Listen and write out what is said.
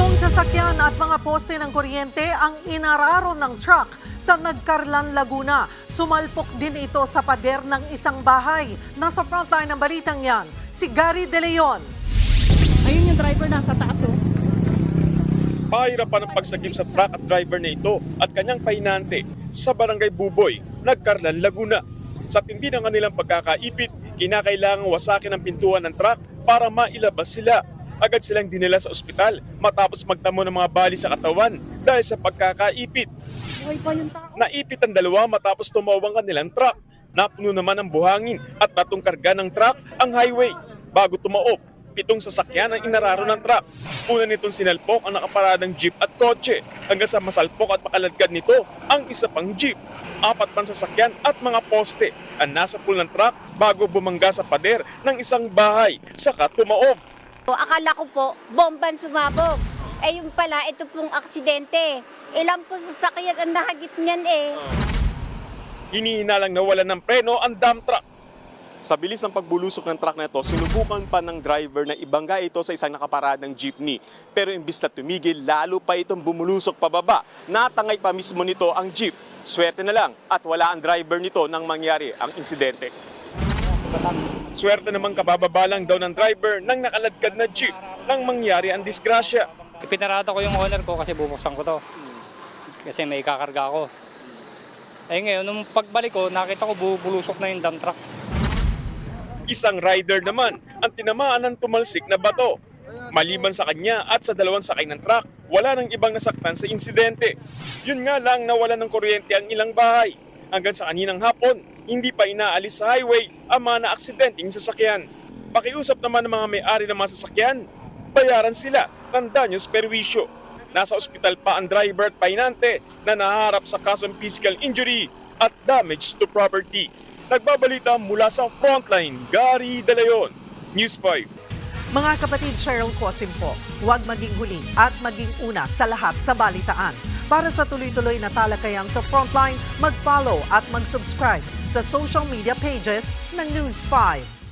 Pitong sasakyan at mga poste ng kuryente ang inararo ng truck sa Nagcarlan, Laguna. Sumalpok din ito sa pader ng isang bahay. Nasa frontline ng balitang yan, si Gary De Leon. Ayun yung driver nasa taas oh. Pahirapan ang pagsagip sa truck at driver na ito at kanyang pahinante sa Barangay Buboy, Nagcarlan, Laguna. Sa tindi ng kanilang pagkakaipit, kinakailangang wasakin ang pintuan ng truck para mailabas sila. Agad silang dinala sa ospital matapos magtamo ng mga bali sa katawan dahil sa pagkakaipit. Naipit ang dalawa matapos tumawang kanilang truck. Napuno naman ang buhangin at batong karga ng truck ang highway. Bago tumaob, 7 sasakyan ang inararo ng truck. Una nitong sinalpok ang nakaparadang jeep at kotse hanggang sa masalpok at makaladkad nito ang isa pang jeep. 4 pang sasakyan at mga poste ang nasa pool ng truck bago bumangga sa pader ng isang bahay saka tumaob. Akala ko po, bomban sumabog. Yung pala, ito pong aksidente. Ilan po sasakyan ang nahagip niyan Hinihinalang nawalan ng preno ang dump truck. Sa bilis ng pagbulusok ng truck na ito, sinubukan pa ng driver na ibangga ito sa isang nakaparadang jeepney. Pero imbis na tumigil, lalo pa itong bumulusok pababa. Natangay pa mismo nito ang jeep. Swerte na lang at wala ang driver nito nang mangyari ang insidente. Swerte naman kabababa lang daw ng driver ng nakaladkad na jeep nang mangyari ang disgrasya. Pinarada ko yung owner ko kasi bubuksan ko to. Kasi may kakarga ako. Ngayon, nung pagbalik ko, nakita ko bubulusok na yung dump truck. Isang rider naman ang tinamaan ng tumalsik na bato. Maliban sa kanya at sa 2 sakay ng truck, wala nang ibang nasaktan sa insidente. Yun nga lang nawalan ng kuryente ang ilang bahay. Hanggang sa kaninang hapon, hindi pa inaalis sa highway ang mga naaksidenteng sasakyan. Pakiusap naman ng mga may-ari ng mga sasakyan, bayaran sila ng danyos perwisyo. Nasa ospital pa ang driver at pahinante na naharap sa kasong physical injury at damage to property. Nagbabalita mula sa Frontline, Gary De Leon, News 5. Mga kapatid, Cheryl Cosim po, huwag maging huli at maging una sa lahat sa balitaan. Para sa tuloy-tuloy na talakayan sa Frontline, mag-follow at mag-subscribe sa social media pages ng News 5.